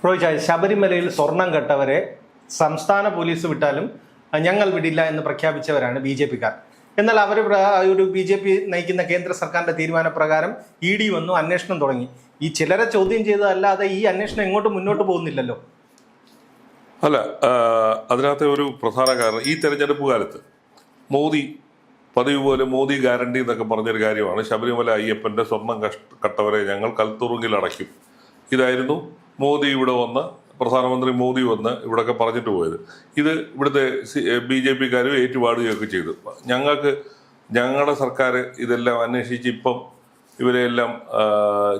റോയ്, ശബരിമലയിൽ സ്വർണം കെട്ടവരെ സംസ്ഥാന പോലീസ് വിട്ടാലും ഞങ്ങൾ വിടില്ല എന്ന് പ്രഖ്യാപിച്ചവരാണ് ബി ജെ പിക്കാർ. എന്നാൽ അവർ ഒരു ബി ജെ പി നയിക്കുന്ന കേന്ദ്ര സർക്കാരിന്റെ തീരുമാനപ്രകാരം ഇ ഡി വന്നു, അന്വേഷണം തുടങ്ങി. ഈ ചിലരെ ചോദ്യം ചെയ്തതല്ലാതെ ഈ അന്വേഷണം എങ്ങോട്ടും മുന്നോട്ട് പോകുന്നില്ലല്ലോ. അല്ല, അതിനകത്തെ ഒരു പ്രധാന കാരണം ഈ തെരഞ്ഞെടുപ്പ് കാലത്ത് മോദി പതിവ് പോലെ മോദി ഗ്യാരണ്ടി എന്നൊക്കെ പറഞ്ഞൊരു കാര്യമാണ്. ശബരിമല അയ്യപ്പന്റെ സ്വർണം കട്ടവരെ ഞങ്ങൾ കൽത്തുറുങ്കിൽ അടയ്ക്കും. ഇതായിരുന്നു മോദി ഇവിടെ വന്ന്, പ്രധാനമന്ത്രി മോദി വന്ന് ഇവിടെയൊക്കെ പറഞ്ഞിട്ട് പോയത്. ഇത് ഇവിടുത്തെ ബി ജെ പിക്കാരും ഏറ്റുപാടുകയൊക്കെ ചെയ്തു. ഞങ്ങളുടെ സർക്കാർ ഇതെല്ലാം അന്വേഷിച്ച് ഇപ്പം ഇവരെല്ലാം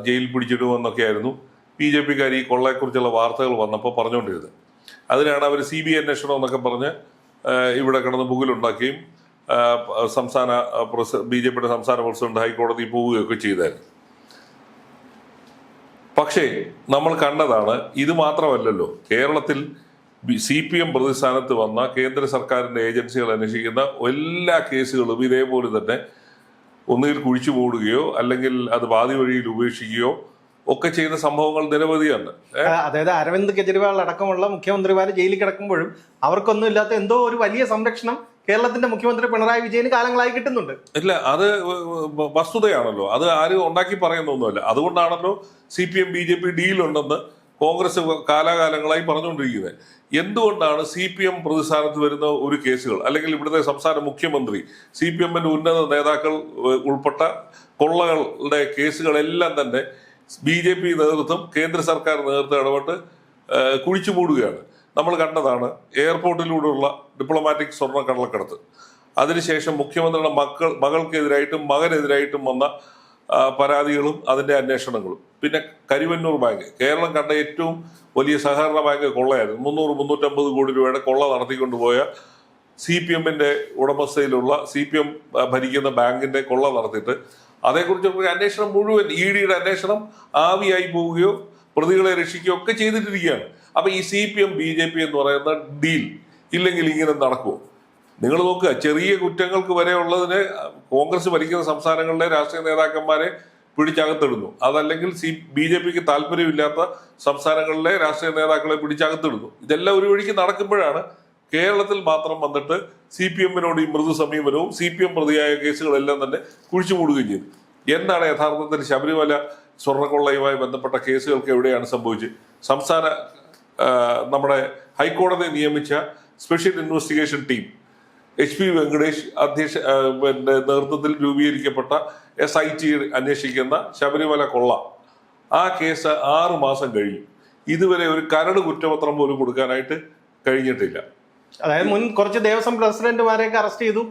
ജയിലിൽ പിടിച്ചിടുമെന്നൊക്കെയായിരുന്നു ബി ജെ പിക്കാർ ഈ കൊള്ളയെക്കുറിച്ചുള്ള വാർത്തകൾ വന്നപ്പോൾ പറഞ്ഞുകൊണ്ടിരുന്നത്. അതിനാണ് അവർ CBI അന്വേഷണം എന്നൊക്കെ പറഞ്ഞ് ഇവിടെ കിടന്ന് മുകിലുണ്ടാക്കുകയും ബി ജെ പിയുടെ സംസ്ഥാന പ്രസിഡന്റ് ഹൈക്കോടതിയിൽ പോവുകയൊക്കെ ചെയ്തായിരുന്നു. പക്ഷേ നമ്മൾ കണ്ടതാണ്, ഇത് മാത്രമല്ലല്ലോ, കേരളത്തിൽ CPM പ്രതിസ്ഥാനത്ത് വന്ന കേന്ദ്ര സർക്കാരിന്റെ ഏജൻസികൾ അന്വേഷിക്കുന്ന എല്ലാ കേസുകളും ഇതേപോലെ തന്നെ ഒന്നുകിൽ കുഴിച്ചു മൂടുകയോ അല്ലെങ്കിൽ അത് പാതി വഴിയിൽ ഉപേക്ഷിക്കുകയോ ഒക്കെ ചെയ്യുന്ന സംഭവങ്ങൾ നിരവധിയാണ്. അതായത് അരവിന്ദ് കെജ്രിവാൾ അടക്കമുള്ള മുഖ്യമന്ത്രിമാർ ജയിലിൽ കിടക്കുമ്പോഴും അവർക്കൊന്നും ഇല്ലാത്ത എന്തോ ഒരു വലിയ സംരക്ഷണം കേരളത്തിന്റെ മുഖ്യമന്ത്രി പിണറായി വിജയന് കാലങ്ങളായി കിട്ടുന്നുണ്ട്. ഇല്ല, അത് വസ്തുതയാണല്ലോ, അത് ആരും ഉണ്ടാക്കി പറയുന്നൊന്നുമല്ല. അതുകൊണ്ടാണല്ലോ CPM BJP ഡീലുണ്ടെന്ന് കോൺഗ്രസ് കാലാകാലങ്ങളായി പറഞ്ഞുകൊണ്ടിരിക്കുന്നത്. എന്തുകൊണ്ടാണ് CPM പ്രതിസ്ഥാനത്ത് വരുന്ന ഒരു കേസുകൾ, അല്ലെങ്കിൽ ഇവിടുത്തെ സംസ്ഥാന മുഖ്യമന്ത്രി, CPMന്റെ ഉന്നത നേതാക്കൾ ഉൾപ്പെട്ട കൊള്ളകളുടെ കേസുകളെല്ലാം തന്നെ BJP നേതൃത്വം, കേന്ദ്ര സർക്കാർ നേതൃത്വം ഇടപെട്ട് കുഴിച്ചു മൂടുകയാണ്. നമ്മൾ കണ്ടതാണ് എയർപോർട്ടിലൂടെയുള്ള ഡിപ്ലോമാറ്റിക് സ്വർണ്ണ കള്ളക്കടത്ത്. അതിനുശേഷം മുഖ്യമന്ത്രിയുടെ മകൾക്കെതിരായിട്ടും മകനെതിരായിട്ടും വന്ന പരാതികളും അതിന്റെ അന്വേഷണങ്ങളും. പിന്നെ കരിവന്നൂർ ബാങ്ക്, കേരളം കണ്ട ഏറ്റവും വലിയ സഹകരണ ബാങ്ക് കൊള്ളയായിരുന്നു. 300-350 കോടി രൂപയുടെ കൊള്ള നടത്തിക്കൊണ്ടുപോയ CPMന്റെ ഉടമസ്ഥയിലുള്ള CPM ഭരിക്കുന്ന ബാങ്കിന്റെ കൊള്ള നടത്തിയിട്ട് അതേക്കുറിച്ചുള്ള അന്വേഷണം മുഴുവൻ EDയുടെ അന്വേഷണം ആവിയായി പോവുകയോ പ്രതികളെ രക്ഷിക്കുകയോ ഒക്കെ ചെയ്തിട്ടിരിക്കുകയാണ്. അപ്പൊ ഈ CPM BJP എന്ന് പറയുന്ന ഡീൽ ഇല്ലെങ്കിൽ ഇങ്ങനെ നടക്കുമോ? നിങ്ങൾ നോക്കുക, ചെറിയ കുറ്റങ്ങൾക്ക് വരെ ഉള്ളതിന് കോൺഗ്രസ് ഭരിക്കുന്ന സംസ്ഥാനങ്ങളിലെ രാഷ്ട്രീയ നേതാക്കന്മാരെ പിടിച്ചകത്തിടുന്നു. അതല്ലെങ്കിൽ BJPക്ക് താല്പര്യമില്ലാത്ത സംസ്ഥാനങ്ങളിലെ രാഷ്ട്രീയ നേതാക്കളെ പിടിച്ചകത്തിടുന്നു. ഇതെല്ലാം ഒരു വഴിക്ക് നടക്കുമ്പോഴാണ് കേരളത്തിൽ മാത്രം വന്നിട്ട് CPMനോട് ഈ മൃദു സമീപനവും CPM പ്രതിയായ കേസുകളെല്ലാം തന്നെ കുഴിച്ചു മൂടുകയും ചെയ്തു. എന്താണ് യഥാർത്ഥത്തിൽ ശബരിമല സ്വർണ്ണക്കൊള്ളയുമായി ബന്ധപ്പെട്ട കേസുകൾക്ക് എവിടെയാണ് സംഭവിച്ചത്? നമ്മുടെ ഹൈക്കോടതി നിയമിച്ച special investigation team, HP Venkatesh നേതൃത്വത്തിൽ രൂപീകരിക്കപ്പെട്ട SIT അന്വേഷിക്കുന്ന ശബരിമല കൊള്ള, ആ കേസ് 6 മാസം കഴിഞ്ഞു. ഇതുവരെ ഒരു കരട് കുറ്റപത്രം പോലും കൊടുക്കാനായിട്ട് കഴിഞ്ഞിട്ടില്ല. അതായത് മുൻ കുറച്ച് ദേവസ്വം പ്രസിഡന്റുമാരെയൊക്കെ അറസ്റ്റ് ചെയ്തു,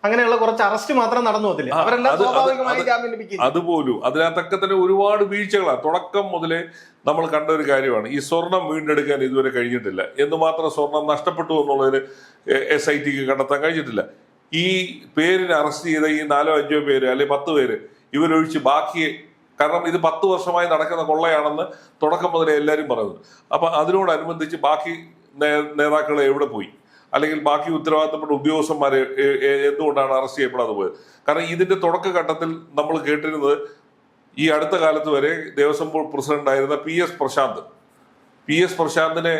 അങ്ങനെയുള്ള കുറച്ച് അറസ്റ്റ് മാത്രം നടന്നു പോകത്തില്ല, അവരെല്ലാം സ്വാഭാവികമായി ജാമ്യം ലഭിക്കും. അതുപോലും അതിനകത്തൊക്കെ തന്നെ ഒരുപാട് വീഴ്ചകളാണ്. തുടക്കം മുതലേ നമ്മൾ കണ്ട ഒരു കാര്യമാണ്, ഈ സ്വർണം വീണ്ടെടുക്കാൻ ഇതുവരെ കഴിഞ്ഞിട്ടില്ല. എന്ന് മാത്രം സ്വർണം നഷ്ടപ്പെട്ടു എന്നുള്ളതിന് SITക്ക് കണ്ടെത്താൻ കഴിഞ്ഞിട്ടില്ല. ഈ പേരിന് അറസ്റ്റ് ചെയ്ത ഈ 4-5 പേര് അല്ലെങ്കിൽ 10 പേര് ഇവരൊഴിച്ച് ബാക്കി, കാരണം ഇത് 10 വർഷമായി നടക്കുന്ന കൊള്ളയാണെന്ന് തുടക്കം മുതലേ എല്ലാവരും പറയുന്നത്. അപ്പൊ അതിനോടനുബന്ധിച്ച് ബാക്കി നേതാക്കളെ എവിടെ പോയി, അല്ലെങ്കിൽ ബാക്കി ഉത്തരവാദിത്തപ്പെട്ട ഉദ്യോഗസ്ഥന്മാരെ എന്തുകൊണ്ടാണ് അറസ്റ്റ് ചെയ്യപ്പെടാതെ പോയത്? കാരണം ഇതിന്റെ തുടക്കഘട്ടത്തിൽ നമ്മൾ കേട്ടിരുന്നത്, ഈ അടുത്ത കാലത്ത് വരെ ദേവസ്വം ബോർഡ് പ്രസിഡന്റ് ആയിരുന്ന PS പ്രശാന്തിനെ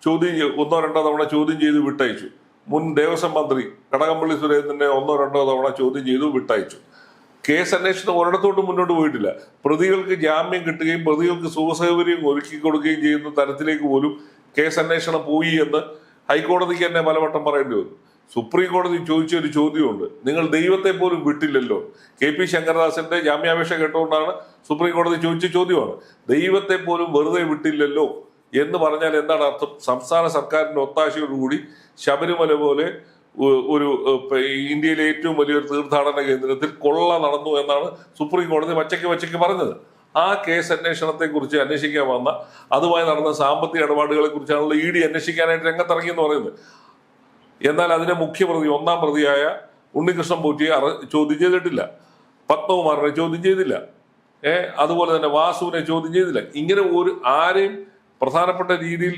1-2 തവണ ചോദ്യം ചെയ്ത് വിട്ടയച്ചു. മുൻ ദേവസ്വം മന്ത്രി കടകംപള്ളി സുരേന്ദ്രനെ 1-2 തവണ ചോദ്യം ചെയ്തു വിട്ടയച്ചു. കേസ് അന്വേഷണം ഒരിടത്തോട്ടും മുന്നോട്ട് പോയിട്ടില്ല. പ്രതികൾക്ക് ജാമ്യം കിട്ടുകയും പ്രതികൾക്ക് സുഖസൗകര്യം ഒരുക്കി കൊടുക്കുകയും ചെയ്യുന്ന തരത്തിലേക്ക് പോലും കേസ് അന്വേഷണം പോയി എന്ന് ഹൈക്കോടതിക്ക് തന്നെ പലവട്ടം പറയേണ്ടി വന്നു. സുപ്രീം കോടതി ചോദിച്ച ഒരു ചോദ്യമുണ്ട്, നിങ്ങൾ ദൈവത്തെ പോലും വിട്ടില്ലല്ലോ. KP ശങ്കരദാസന്റെ ജാമ്യാപേക്ഷ കേട്ടുകൊണ്ടാണ് സുപ്രീം കോടതി ചോദിച്ച ചോദ്യമാണ്. ദൈവത്തെ പോലും വെറുതെ വിട്ടില്ലല്ലോ എന്ന് പറഞ്ഞാൽ എന്താണ് അർത്ഥം? സംസ്ഥാന സർക്കാരിന്റെ ഒത്താശയോടുകൂടി ശബരിമല പോലെ ഒരു ഇന്ത്യയിലെ ഏറ്റവും വലിയൊരു തീർത്ഥാടന കേന്ദ്രത്തിൽ കൊള്ള നടന്നു എന്നാണ് സുപ്രീം കോടതി വച്ചയ്ക്ക് പറഞ്ഞത്. ആ കേസ് അന്വേഷണത്തെ കുറിച്ച് അന്വേഷിക്കാൻ വന്ന, അതുമായി നടന്ന സാമ്പത്തിക ഇടപാടുകളെ കുറിച്ചാണല്ലോ ED അന്വേഷിക്കാനായിട്ട് രംഗത്തിറങ്ങിയെന്ന് പറയുന്നത്. എന്നാൽ അതിനെ മുഖ്യപ്രതി, 1-ാം പ്രതിയായ ഉണ്ണികൃഷ്ണൻ പോറ്റിയെ ചോദ്യം ചെയ്തിട്ടില്ല, പത്മകുമാറിനെ ചോദ്യം ചെയ്തില്ല, അതുപോലെ തന്നെ വാസുവിനെ ചോദ്യം ചെയ്തില്ല. ഇങ്ങനെ ആരെയും പ്രധാനപ്പെട്ട രീതിയിൽ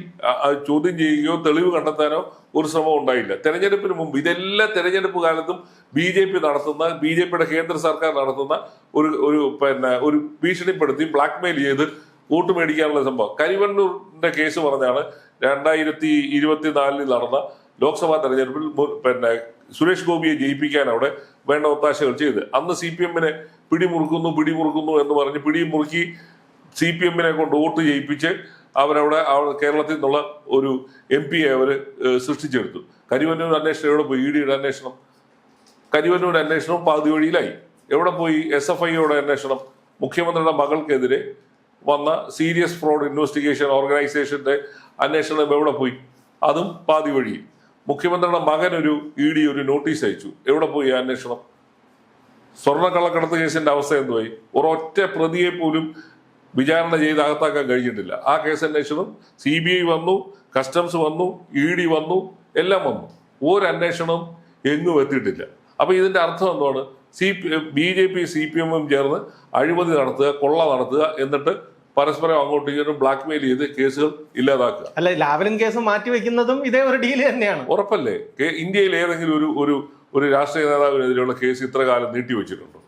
ചോദ്യം ചെയ്യുകയോ തെളിവ് കണ്ടെത്താനോ ഒരു ശ്രമം ഉണ്ടായില്ല. തെരഞ്ഞെടുപ്പിന് മുമ്പ് ഇതെല്ലാ തെരഞ്ഞെടുപ്പ് കാലത്തും BJPയുടെ കേന്ദ്ര സർക്കാർ നടത്തുന്ന ഒരു ഭീഷണിപ്പെടുത്തി ബ്ലാക്ക്മെയിൽ ചെയ്ത് വോട്ട് മേടിക്കാനുള്ള സംഭവം. കരിവണ്ണൂരിന്റെ കേസ് പറഞ്ഞാണ് 2024 നടന്ന ലോക്സഭാ തെരഞ്ഞെടുപ്പിൽ പിന്നെ സുരേഷ് ഗോപിയെ ജയിപ്പിക്കാൻ അവിടെ വേണ്ട ഒത്താശകൾ ചെയ്ത് അന്ന് CPM-നെ പിടിമുറുക്കുന്നു എന്ന് പറഞ്ഞ് പിടിയും മുറുക്കി CPM-നെ കൊണ്ട് വോട്ട് ചെയ്യിപ്പിച്ച് അവരവിടെ കേരളത്തിൽ നിന്നുള്ള ഒരു MP അവർ സൃഷ്ടിച്ചെടുത്തു. കരിവന്നൂർ അന്വേഷണം എവിടെ പോയി? ED-യുടെ അന്വേഷണം, കരിവന്നൂർ അന്വേഷണം പാതി വഴിയിലായി. എവിടെ പോയി SFI-യുടെ അന്വേഷണം? മുഖ്യമന്ത്രിയുടെ മകൾക്കെതിരെ വന്ന സീരിയസ് ഫ്രോഡ് ഇൻവെസ്റ്റിഗേഷൻ ഓർഗനൈസേഷന്റെ അന്വേഷണം എവിടെ പോയി? അതും പാതി വഴി. മുഖ്യമന്ത്രിയുടെ മകൻ ED ഒരു നോട്ടീസ് അയച്ചു. എവിടെ പോയി അന്വേഷണം? സ്വർണ്ണക്കള്ളക്കടത്ത് കേസിന്റെ അവസ്ഥ എന്തുവായി? ഒരൊറ്റ പ്രതിയെ പോലും വിചാരണ ചെയ്ത് അകത്താക്കാൻ കഴിഞ്ഞിട്ടില്ല. ആ കേസ് അന്വേഷണം CBI വന്നു, കസ്റ്റംസ് വന്നു, ED വന്നു, എല്ലാം വന്നു. ഒരു അന്വേഷണം എങ്ങും എത്തിയിട്ടില്ല. അപ്പൊ ഇതിന്റെ അർത്ഥം എന്താണ്? BJP CPM-ഉം ചേർന്ന് അഴിമതി നടത്തുക, കൊള്ള നടത്തുക, എന്നിട്ട് പരസ്പരം അങ്ങോട്ടും ഇങ്ങോട്ടും ബ്ലാക്ക്മെയിൽ ചെയ്ത് കേസുകൾ ഇല്ലാതാക്കുക. അല്ല, ലാവലിൻ കേസ് മാറ്റിവെക്കുന്നതും ഇതേ ഒരു ഡീല് തന്നെയാണ്. ഉറപ്പല്ലേ? ഇന്ത്യയിൽ ഏതെങ്കിലും ഒരു രാഷ്ട്രീയ നേതാവിനെതിരെയുള്ള കേസ് ഇത്ര കാലം നീട്ടിവെച്ചിട്ടുണ്ടോ?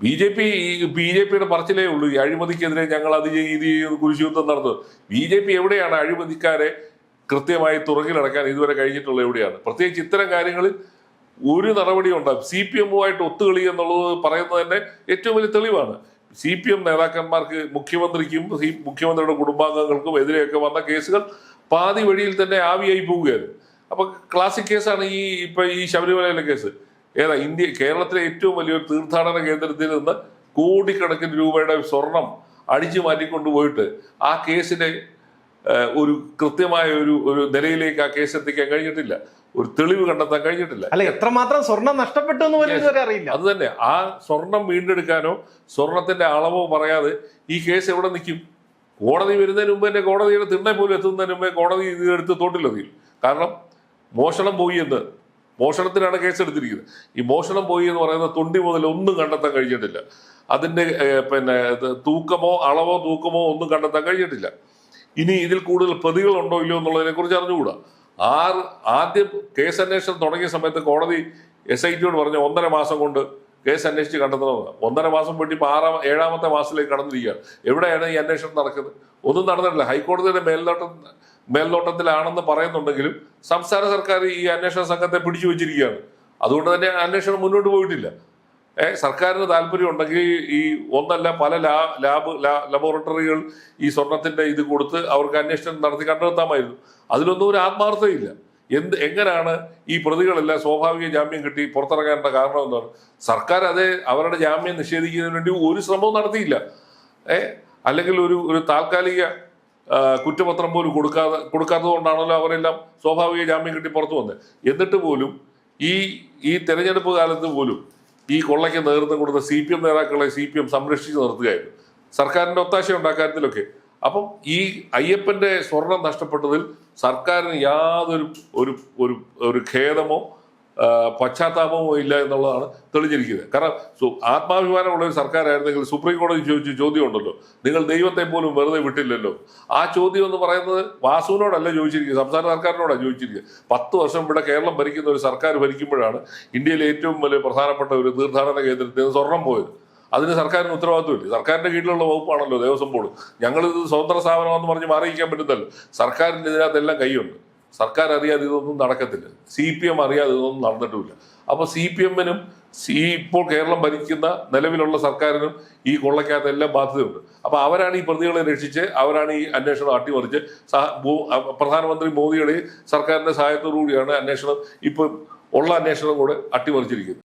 BJP-യുടെ പറച്ചിലേ ഉള്ളൂ ഈ അഴിമതിക്കെതിരെ ഞങ്ങൾ അത് ചെയ്ത് കുരിശുയുദ്ധം നടത്തുന്നത്. BJP എവിടെയാണ് അഴിമതിക്കാരെ കൃത്യമായി തുറകിലടക്കാൻ ഇതുവരെ കഴിഞ്ഞിട്ടുള്ള? എവിടെയാണ്? പ്രത്യേകിച്ച് ഇത്തരം കാര്യങ്ങളിൽ ഒരു നടപടി ഉണ്ടാകും. CPM-ഉമായിട്ട് ഒത്തുകളി എന്നുള്ളത് പറയുന്നത് തന്നെ ഏറ്റവും വലിയ തെളിവാണ്. CPM നേതാക്കന്മാർക്ക്, മുഖ്യമന്ത്രിക്കും മുഖ്യമന്ത്രിയുടെ കുടുംബാംഗങ്ങൾക്കും എതിരെയൊക്കെ വന്ന കേസുകൾ പാതി വഴിയിൽ തന്നെ ആവിയായി പോവുകയായിരുന്നു. അപ്പൊ ക്ലാസിക് കേസാണ് ഈ ശബരിമലയിലെ കേസ്. കേരളത്തിലെ ഏറ്റവും വലിയൊരു തീർത്ഥാടന കേന്ദ്രത്തിൽ നിന്ന് കോടിക്കണക്കിന് രൂപയുടെ സ്വർണം അടിച്ചു മാറ്റിക്കൊണ്ടുപോയിട്ട് ആ കേസിനെ ഒരു കൃത്യമായ ഒരു നിലയിലേക്ക് ആ കേസ് എത്തിക്കാൻ കഴിഞ്ഞിട്ടില്ല. ഒരു തെളിവ് കണ്ടെത്താൻ കഴിഞ്ഞിട്ടില്ല. അല്ല, എത്രമാത്രം സ്വർണം നഷ്ടപ്പെട്ടു എന്ന് പോലും ഇതുവരെ അറിയില്ല. അത് തന്നെ. ആ സ്വർണം വീണ്ടെടുക്കാനോ സ്വർണത്തിന്റെ അളവോ പറയാതെ ഈ കേസ് എവിടെ നിൽക്കും? കോടതി വരുന്നതിന് മുമ്പ് തന്നെ, കോടതിയുടെ തിണ്ണെ പോലും എത്തുന്നതിന് മുമ്പേ കോടതി ഇത് എടുത്ത് തോട്ടിലെത്തിയും. കാരണം മോഷണത്തിനാണ് കേസ് എടുത്തിരിക്കുന്നത്. ഈ മോഷണം പോയി എന്ന് പറയുന്ന തൊണ്ടി മുതൽ ഒന്നും കണ്ടെത്താൻ കഴിഞ്ഞിട്ടില്ല. അതിന്റെ തൂക്കമോ ഒന്നും കണ്ടെത്താൻ കഴിഞ്ഞിട്ടില്ല. ഇനി ഇതിൽ കൂടുതൽ പ്രതികളുണ്ടോ ഇല്ലയോ എന്നുള്ളതിനെ കുറിച്ച് അറിഞ്ഞുകൂടാ. ആദ്യം കേസ് അന്വേഷണം തുടങ്ങിയ സമയത്ത് കോടതി SIT-യോട് പറഞ്ഞ 1.5 മാസം കൊണ്ട് കേസ് അന്വേഷിച്ച് കണ്ടെത്തണമെന്ന്. 1.5 മാസം വേണ്ടി ഇപ്പൊ 7-ാമത്തെ മാസത്തിലേക്ക് കടന്നിരിക്കുകയാണ്. എവിടെയാണ് ഈ അന്വേഷണം നടക്കുന്നത്? ഒന്നും നടന്നിട്ടില്ല. ഹൈക്കോടതിയുടെ മേൽനോട്ടത്തിലാണെന്ന് പറയുന്നുണ്ടെങ്കിലും സംസ്ഥാന സർക്കാർ ഈ അന്വേഷണ സംഘത്തെ പിടിച്ചു വെച്ചിരിക്കുകയാണ്. അതുകൊണ്ട് തന്നെ അന്വേഷണം മുന്നോട്ട് പോയിട്ടില്ല. സർക്കാരിന് താല്പര്യം ഉണ്ടെങ്കിൽ ഈ ഒന്നല്ല പല ലബോറട്ടറികൾ ഈ സ്വർണത്തിന്റെ ഇത് കൊടുത്ത് അവർക്ക് അന്വേഷണം നടത്തി കണ്ടെത്താമായിരുന്നു. അതിലൊന്നും ഒരു ആത്മാർത്ഥതയില്ല. എങ്ങനെയാണ് ഈ പ്രതികളെല്ലാം സ്വാഭാവിക ജാമ്യം കിട്ടി പുറത്തിറങ്ങേണ്ട കാരണം എന്താണ്? സർക്കാർ അവരുടെ ജാമ്യം നിഷേധിക്കുന്നതിന് വേണ്ടി ഒരു ശ്രമവും നടത്തിയില്ല. അല്ലെങ്കിൽ ഒരു താൽക്കാലിക കുറ്റപത്രം പോലും കൊടുക്കാത്തത് കൊണ്ടാണല്ലോ അവരെല്ലാം സ്വാഭാവിക ജാമ്യം കിട്ടി പുറത്തു വന്നത്. എന്നിട്ട് പോലും ഈ തെരഞ്ഞെടുപ്പ് കാലത്ത് പോലും ഈ കൊള്ളയ്ക്ക് നേതൃത്വം കൊടുത്ത CPM നേതാക്കളെ CPM സംരക്ഷിച്ച് നിർത്തുകയായിരുന്നു, സർക്കാരിന്റെ ഒത്താശ ഉണ്ടാക്കാര്യത്തിലൊക്കെ. അപ്പം ഈ അയ്യപ്പന്റെ സ്വർണം നഷ്ടപ്പെട്ടതിൽ സർക്കാരിന് യാതൊരു ഒരു ഖേദമോ പശ്ചാത്താപമോ ഇല്ല എന്നുള്ളതാണ് തെളിഞ്ഞിരിക്കുന്നത്. കാരണം ആത്മാഭിമാനമുള്ള ഒരു സർക്കാരായിരുന്നെങ്കിൽ സുപ്രീം കോടതി ചോദിച്ച ചോദ്യം ഉണ്ടല്ലോ, നിങ്ങൾ ദൈവത്തെ പോലും വെറുതെ വിട്ടില്ലല്ലോ. ആ ചോദ്യം എന്ന് പറയുന്നത് വാസുവിനോടല്ല ചോദിച്ചിരിക്കുന്നത്, സംസ്ഥാന സർക്കാരിനോടാണ് ചോദിച്ചിരിക്കുന്നത്. 10 വർഷം ഇവിടെ കേരളം ഭരിക്കുന്ന ഒരു സർക്കാർ ഭരിക്കുമ്പോഴാണ് ഇന്ത്യയിലെ ഏറ്റവും വലിയ പ്രധാനപ്പെട്ട ഒരു തീർത്ഥാടന കേന്ദ്രത്തിൽ നിന്ന് സ്വർണം പോയത്. അതിന് സർക്കാരിന് ഉത്തരവാദിത്വമില്ല. സർക്കാരിന്റെ കീഴിലുള്ള വകുപ്പാണല്ലോ ദേവസ്വം ബോർഡ്. ഞങ്ങളിത് സ്വതന്ത്ര സ്ഥാപനമെന്ന് പറഞ്ഞ് മാറിയിക്കാൻ പറ്റുന്നല്ലോ. സർക്കാരിന്റെ ഇതിനകത്തെല്ലാം കൈയുണ്ട്. സർക്കാർ അറിയാതെ ഇതൊന്നും നടക്കത്തില്ല. CPM അറിയാതെ ഇതൊന്നും നടന്നിട്ടുമില്ല. അപ്പൊ CPM-നും ഇപ്പോൾ കേരളം ഭരിക്കുന്ന നിലവിലുള്ള സർക്കാരിനും ഈ കൊള്ളയ്ക്കകത്ത് എല്ലാം ബാധ്യതയുണ്ട്. അപ്പൊ അവരാണ് ഈ പ്രതികളെ രക്ഷിച്ച്, അവരാണ് ഈ അന്വേഷണം അട്ടിമറിച്ച്, പ്രധാനമന്ത്രി മോദിയുടെ സർക്കാരിന്റെ സഹായത്തോടു കൂടിയാണ് അന്വേഷണം ഇപ്പൊ ഉള്ള അന്വേഷണം കൂടെ അട്ടിമറിച്ചിരിക്കുന്നത്.